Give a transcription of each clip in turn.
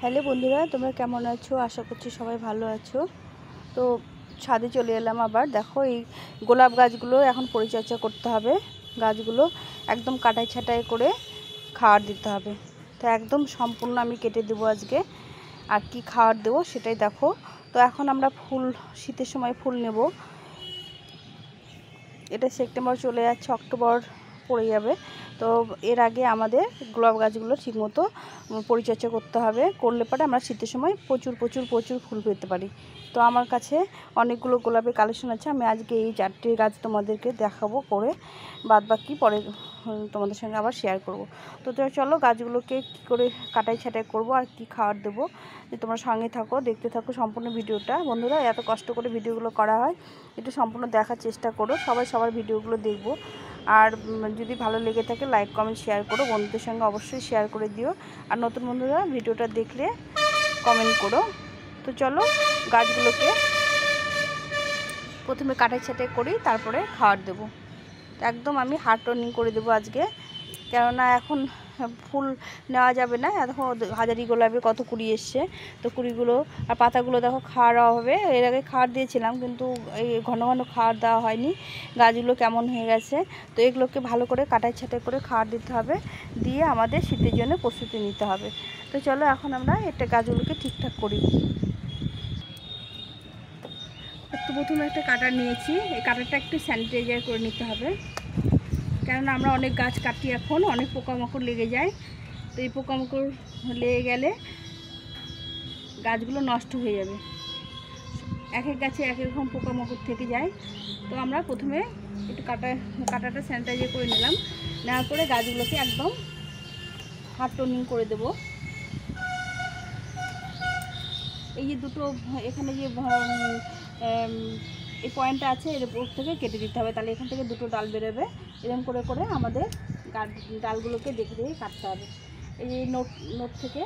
Hello বন্ধুরা, তোমরা কেমন আছো? আশা করছি সবাই ভালো আছো। তো ছাদে চলে এলাম আবার। দেখো, এই গোলাপ গাছগুলো এখন পরিচর্যা করতে হবে। গাছগুলো একদম কাটাই ছাঁটাই করে খাবার দিতে হবে। তো একদম সম্পূর্ণ আমি কেটে দেবো আজকে। আর কি খাবার দেবো সেটাই দেখো। তো এখন আমরা শীতের সময় ফুল নেব। এটা সেপ্টেম্বর চলে যাচ্ছে, অক্টোবর পড়ে যাবে। তো এর আগে আমাদের গোলাপ গাছগুলো ঠিকমতো পরিচর্যা করতে হবে, করলে পরে আমরা শীতের সময় প্রচুর প্রচুর প্রচুর ফুল পেতে পারি। তো আমার কাছে অনেকগুলো গোলাপের কালেকশন আছে। আমি আজকে এই 4টে গাছ তোমাদেরকে দেখাবো করে, বাদ বাকি পরে তোমাদের সঙ্গে আবার শেয়ার করব। তো চলো গাছগুলোকে কী করে কাটাই ছাঁটাই করব আর কি খাবার দেবো, যে তোমরা সঙ্গে থাকো, দেখতে থাকো সম্পূর্ণ ভিডিওটা। বন্ধুরা, এত কষ্ট করে ভিডিওগুলো করা হয়, একটু সম্পূর্ণ দেখার চেষ্টা করো। সবাই সবার ভিডিওগুলো দেখবো। আর যদি ভালো লেগে থাকে লাইক কমেন্ট শেয়ার করো, বন্ধুদের সঙ্গে অবশ্যই শেয়ার করে দিও। আর নতুন বন্ধুরা ভিডিওটা দেখলে কমেন্ট করো। তো চলো গাছগুলোকে প্রথমে কাটাই ছাঁটাই করি, তারপরে খাবার দেবো। একদম আমি হার্ড টর্নিং করে দেবো আজকে, কেননা এখন ফুল নেওয়া যাবে না। এখন হাজারি গোলাপে কত কুড়ি এসছে, তো কুড়িগুলো আর পাতাগুলো দেখো খাওয়ার অভাবে, এর আগে খাবার দিয়েছিলাম কিন্তু এই ঘন ঘন খাবার দেওয়া হয়নি। গাছগুলো কেমন হয়ে গেছে। তো এগুলোকে ভালো করে কাটাই ছাঁটাই করে খাবার দিতে হবে, দিয়ে আমাদের শীতের জন্য প্রস্তুতি নিতে হবে। তো চলো এখন আমরা একটা গাছগুলোকে ঠিকঠাক করি। তো প্রথমে একটা কাটার নিয়েছি, এই কাটারটা একটু স্যানিটাইজার করে নিতে হবে, কেননা আমরা অনেক গাছ কাটি, এখন অনেক পোকামাকড় লেগে যায়। তো এই পোকামাকড় লেগে গেলে গাছগুলো নষ্ট হয়ে যাবে। এক এক গাছে এক এক রকম পোকামাকড় থেকে যায়। তো আমরা প্রথমে একটু কাটাটা স্যানিটাইজার করে নিলাম, নেওয়ার পরে গাছগুলোকে একদম হার্ড টর্নিং করে দেব। এই যে দুটো এখানে যে এই পয়েন্টটা আছে, এর উপর থেকে কেটে দিতে হবে, তাহলে এখান থেকে দুটো ডাল বেরোবে। এরকম করে করে আমাদের ডালগুলোকে দেখে দেখে কাটতে হবে। এই নোট থেকে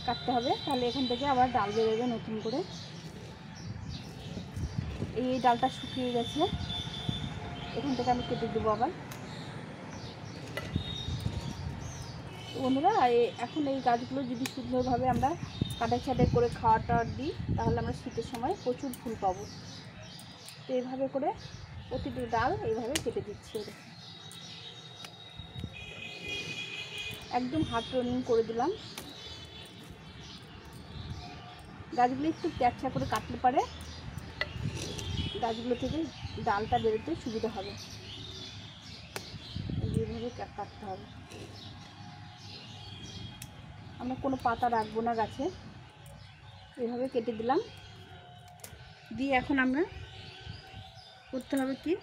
কাটতে হবে, তাহলে এখান থেকে আবার ডাল বেরোবে নতুন করে। এই ডালটা শুকিয়ে গেছে, এখান থেকে আমি কেটে দেবো আবার। বন্ধুরা, এখন এই গাছগুলো যদি সুন্দরভাবে আমরা কাটাই ছাঁটাই করে খাওয়া টাওয়ার দিই, তাহলে আমরা শীতের সময় প্রচুর ফুল পাবো। তো এইভাবে করে প্রতিটি ডাল এইভাবে কেটে দিচ্ছি, একদম হার্ড টর্নিং করে দিলাম। গাছগুলো একটু ক্যাচা করে কাটলে পারে গাছগুলো থেকে ডালটা বেরোতে সুবিধা হবে। এইভাবে কাটতে হবে। আমরা কোনো পাতা রাখবো না গাছে, এইভাবে কেটে দিলাম। দিয়ে এখন আমরা করতে হবে কি,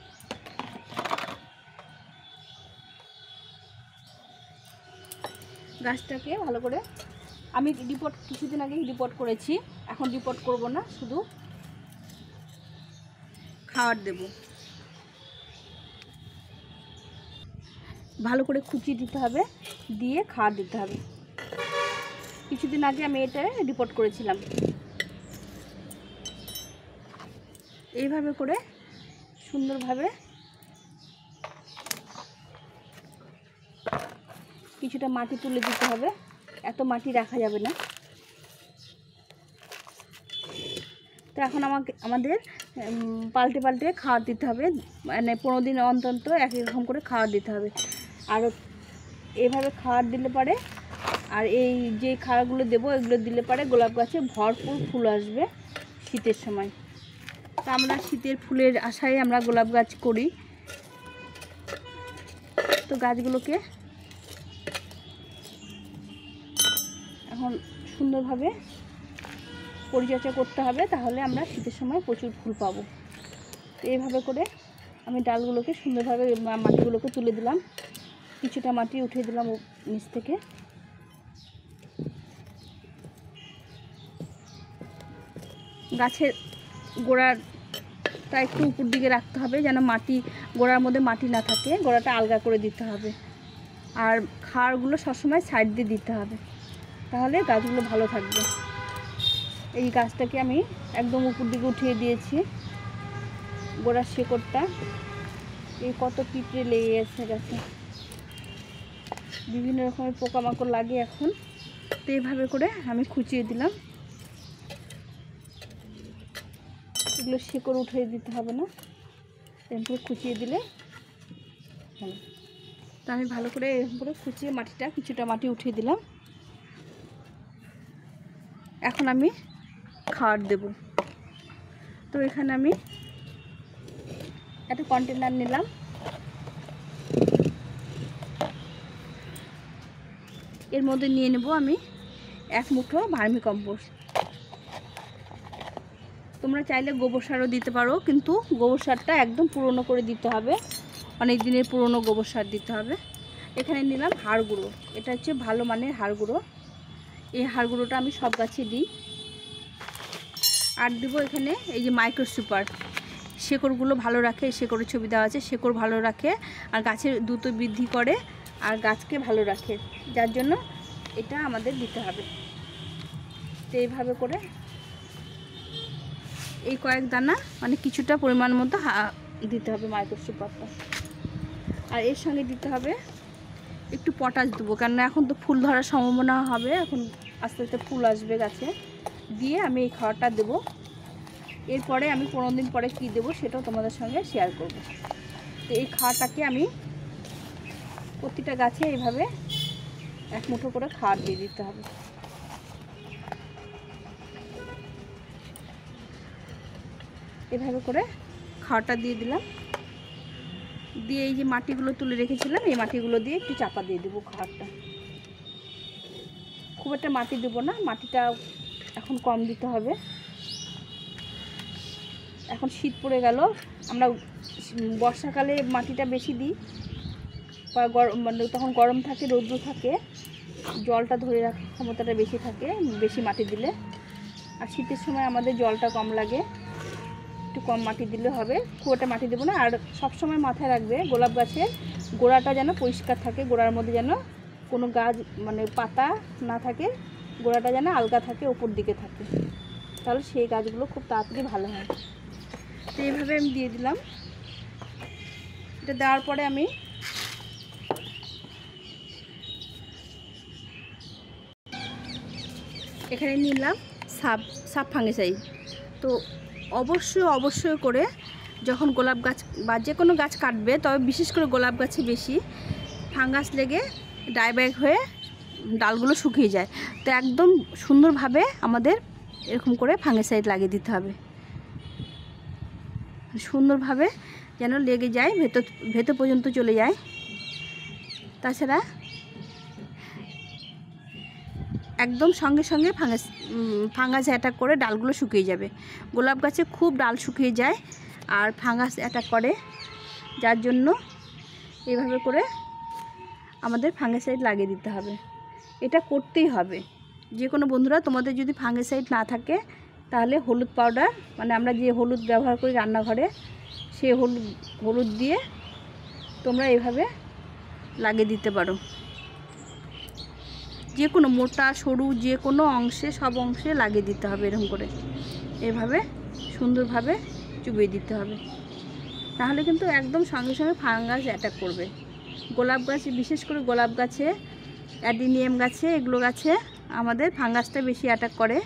গাছটাকে ভালো করে, আমি কিছুদিন আগে রিপোর্ট করেছি, এখন রিপোর্ট করব না, শুধু খাবার দেব। ভালো করে খুঁচিয়ে দিতে হবে, দিয়ে খাবার দিতে হবে। কিছুদিন আগে আমি এটা রিপোর্ট করেছিলাম। এইভাবে করে সুন্দরভাবে কিছুটা মাটি তুলে দিতে হবে, এত মাটি রাখা যাবে না। তো এখন আমাদের পাল্টে পাল্টে খাবার দিতে হবে, মানে 15 দিন অন্তত এক রকম করে খাবার দিতে হবে। আর এইভাবে খাবার দিলে পারে, আর এই যে খাবারগুলো দেবো এগুলো দিলে পারে গোলাপ গাছে ভরপুর ফুল আসবে শীতের সময়। তো আমরা শীতের ফুলের আশায় আমরা গোলাপ গাছ করি। তো গাছগুলোকে এখন সুন্দরভাবে পরিচর্যা করতে হবে, তাহলে আমরা শীতের সময় প্রচুর ফুল পাবো। তো এইভাবে করে আমি ডালগুলোকে সুন্দরভাবে মাটিগুলোকে তুলে দিলাম, কিছুটা মাটি উঠিয়ে দিলাম নিচ থেকে। গাছের গোড়াটা একটু উপর দিকে রাখতে হবে, যেন গোড়ার মধ্যে মাটি না থাকে, গোড়াটা আলগা করে দিতে হবে। আর খাড়গুলো সবসময় সাইড দিয়ে দিতে হবে, তাহলে গাছগুলো ভালো থাকবে। এই গাছটাকে আমি একদম উপর দিকে উঠিয়ে দিয়েছি, গোড়ার শেকড়টা। এই কত পিঁপড়ে লেগে গেছে গাছে, বিভিন্ন রকমের পোকামাকড় লাগে এখন। তো এইভাবে করে আমি খুঁচিয়ে দিলাম। এগুলো শিকড় উঠিয়ে দিতে হবে না, এরকম করে খুঁচিয়ে দিলে ভালো। তো আমি ভালো করে এরকম করে খুঁচিয়ে মাটিটা কিছুটা মাটি উঠিয়ে দিলাম। এখন আমি খাওয়ার দেব। তো এখানে আমি একটা কন্টেনার নিলাম, এর মধ্যে নিয়ে নেব আমি 1 মুঠো ভার্মি কম্পোস্ট। তোমরা চাইলে গোবর সারও দিতে পারো, কিন্তু গোবর সারটা একদম পুরনো করে দিতে হবে, অনেক দিনের পুরনো গোবর সার দিতে হবে। এখানে নিলাম হাড় গুঁড়ো, এটা হচ্ছে ভালো মানের হাড় গুঁড়ো। এই হাড় গুঁড়োটা আমি সব গাছে দিই। আর দেবো এখানে এই যে মাইক্রো সুপার, শেকড়গুলো ভালো রাখে, শেকড়ের ছবি দেওয়া আছে, শেকড় ভালো রাখে আর গাছের দ্রুত বৃদ্ধি করে আর গাছকে ভালো রাখে, যার জন্য এটা আমাদের দিতে হবে। তো এইভাবে করে এই কয়েক দানা মানে কিছুটা পরিমাণ মতো দিতে হবে মাইক্রো সুপারটা। আর এর সঙ্গে দিতে হবে একটু পটাশ দেবো, কেননা এখন তো ফুল ধরার সম্ভাবনা হবে, এখন আস্তে আস্তে ফুল আসবে গাছে। দিয়ে আমি এই খাওয়াটা দেবো। এরপরে আমি 15 দিন পরে কী দেবো সেটাও তোমাদের সঙ্গে শেয়ার করব। তো এই খাওয়াটাকে আমি প্রতিটা গাছে এইভাবে 1 মুঠো করে খাওয়ার দিয়ে দিতে হবে। এভাবে করে খাওয়াটা দিয়ে দিলাম। দিয়ে এই যে মাটিগুলো তুলে রেখেছিলাম, এই মাটিগুলো দিয়ে একটু চাপা দিয়ে দেবো খাওয়ারটা। খুব একটা মাটি দেবো না, মাটিটা এখন কম দিতে হবে। এখন শীত পড়ে গেল, আমরা বর্ষাকালে মাটিটা বেশি দিই, বা মানে তখন গরম থাকে, রৌদ্র থাকে, জলটা ধরে রাখার ক্ষমতাটা বেশি থাকে বেশি মাটি দিলে। আর শীতের সময় আমাদের জলটা কম লাগে, একটু কম মাটি দিলে হবে, খুব একটা মাটি দেবো না। আর সব সময় মাথায় রাখবে গোলাপ গাছের গোড়াটা যেন পরিষ্কার থাকে, গোড়ার মধ্যে যেন কোনো গাছ মানে পাতা না থাকে, গোড়াটা যেন আলগা থাকে, উপর দিকে থাকে, তাহলে সেই গাছগুলো খুব তাড়াতাড়ি ভালো হয়। তো এইভাবে আমি দিয়ে দিলাম। এটা দেওয়ার পরে আমি এখানে নিলাম সাব ফাঙ্গিসাইড। তো অবশ্যই করে যখন গোলাপ গাছ বা যে কোনো গাছ কাটবে, তবে বিশেষ করে গোলাপ গাছে বেশি ফাঙ্গাস লেগে ডাইব্যাক হয়ে ডালগুলো শুকিয়ে যায়। তো একদম সুন্দরভাবে আমাদের এরকম করে ফাঙ্গিসাইড লাগিয়ে দিতে হবে, সুন্দরভাবে যেন লেগে যায়, ভেতর পর্যন্ত চলে যায়। তাছাড়া একদম সঙ্গে সঙ্গে ফাঙ্গাস অ্যাটাক করে ডালগুলো শুকিয়ে যাবে। গোলাপ গাছে খুব ডাল শুকিয়ে যায় আর ফাঙ্গাস অ্যাটাক করে, যার জন্য এইভাবে করে আমাদের ফাঙ্গিসাইড লাগিয়ে দিতে হবে। এটা করতেই হবে। যে কোনো বন্ধুরা, তোমাদের যদি ফাঙ্গিসাইড না থাকে তাহলে হলুদ পাউডার, মানে আমরা যে হলুদ ব্যবহার করি রান্নাঘরে, সেই হলুদ দিয়ে তোমরা এইভাবে লাগিয়ে দিতে পারো। যে কোনো মোটা সরু যে কোনো অংশে, সব অংশে লাগিয়ে দিতে হবে। এরকম করে এভাবে সুন্দরভাবে চুবিয়ে দিতে হবে, তাহলে কিন্তু একদম সঙ্গে সঙ্গে ফাঙ্গাস অ্যাটাক করবে। গোলাপ গাছে, বিশেষ করে গোলাপ গাছে, অ্যাডিনিয়াম গাছে, এগুলো গাছে আমাদের ফাঙ্গাসটা বেশি অ্যাটাক করে।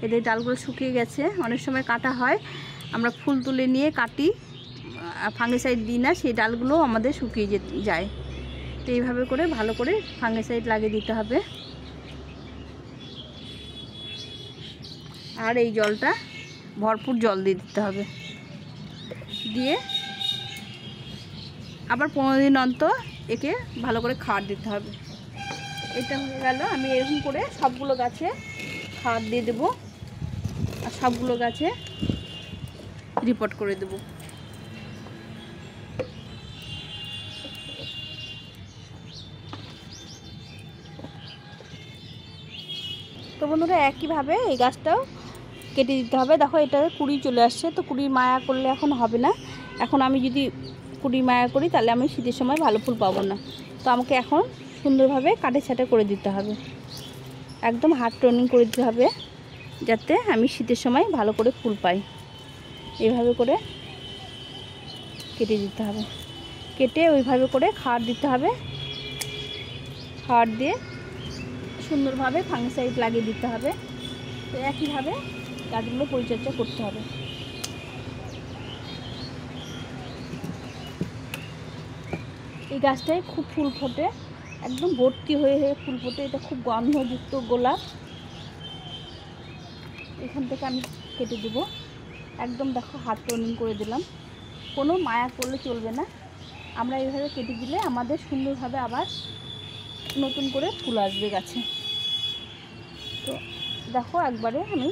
এদের ডালগুলো শুকিয়ে গেছে, অনেক সময় কাটা হয়, আমরা ফুল তুলে নিয়ে কাটি, ফাঙ্গিসাইড দিই না, সেই ডালগুলো আমাদের শুকিয়ে যায়। তো এইভাবে করে ভালো করে ফাঙ্গিসাইড লাগিয়ে দিতে হবে। আর এই জলটা ভরপুর জল দিয়ে দিতে হবে। দিয়ে আবার 15 দিন অন্তর একে ভালো করে খাওয়ার দিতে হবে। এটা হয়ে গেল। আমি এরকম করে সবগুলো গাছে খাওয়ার দিয়ে দেবো আর সবগুলো গাছে রিপোর্ট করে দেবো। তো বন্ধুরা, একইভাবে এই গাছটাও কেটে দিতে হবে। দেখো, এটা কুড়ি চলে আসছে, তো কুড়ির মায়া করলে এখন হবে না। এখন আমি যদি কুড়ির মায়া করি তাহলে আমি শীতের সময় ভালো ফুল পাবো না। তো আমাকে এখন সুন্দরভাবে কাটে ছাটে করে দিতে হবে, একদম হার্ড ট্রেনিং করে দিতে হবে, যাতে আমি শীতের সময় ভালো করে ফুল পাই। এইভাবে করে কেটে দিতে হবে, কেটে ওইভাবে করে খাওয়ার দিতে হবে। খাওয়ার দিয়ে সুন্দরভাবে ফাঙ্গিসাইড লাগিয়ে দিতে হবে। তো একইভাবে গাছগুলো পরিচর্যা করতে হবে। এই গাছটায় খুব ফুল ফোটে, একদম ভর্তি হয়ে ফুল ফোটে। এটা খুব গন্ধযুক্ত গোলাপ। এখান থেকে আমি কেটে দেবো। একদম দেখো হাত টর্নিং করে দিলাম, কোনো মায়া করলে চলবে না। আমরা এইভাবে কেটে দিলে আমাদের সুন্দরভাবে আবার নতুন করে ফুল আসবে গাছে। তো দেখো একবারে আমি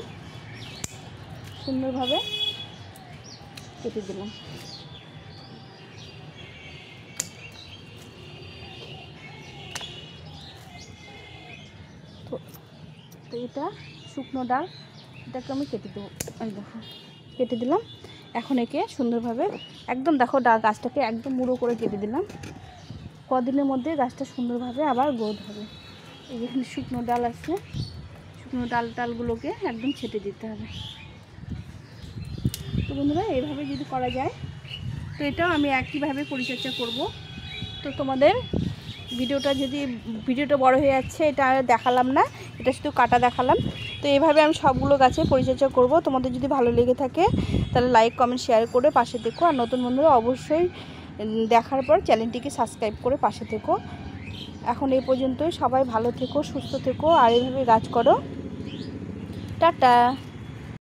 সুন্দরভাবে কেটে দিলাম। তো এটা শুকনো ডাল, এটাকে আমি কেটে দেবো। দেখো কেটে দিলাম। এখন একে সুন্দরভাবে একদম দেখো গাছটাকে একদম মুড়ো করে কেটে দিলাম। কদিনের মধ্যে গাছটা সুন্দরভাবে আবার গ্রোথ হবে। এই যেখানে শুকনো ডাল আছে, শুকনো ডালগুলোকে একদম ছেটে দিতে হবে। তো বন্ধুরা এইভাবে যদি করা যায়, তো এটাও আমি একইভাবে পরিচর্যা করব। তো তোমাদের ভিডিওটা বড় হয়ে যাচ্ছে, এটা আর দেখালাম না, এটা শুধু কাটা দেখালাম। তো এইভাবে আমি সবগুলো গাছে পরিচর্যা করব। তোমাদের যদি ভালো লেগে থাকে তাহলে লাইক কমেন্ট শেয়ার করে পাশে থেকো। আর নতুন বন্ধুরা অবশ্যই দেখার পর চ্যানেলটিকে সাবস্ক্রাইব করে পাশে থেকো। এখন এই পর্যন্তই। সবাই ভালো থেকো, সুস্থ থেকো, আর এইভাবে গাছ করো। টাটা।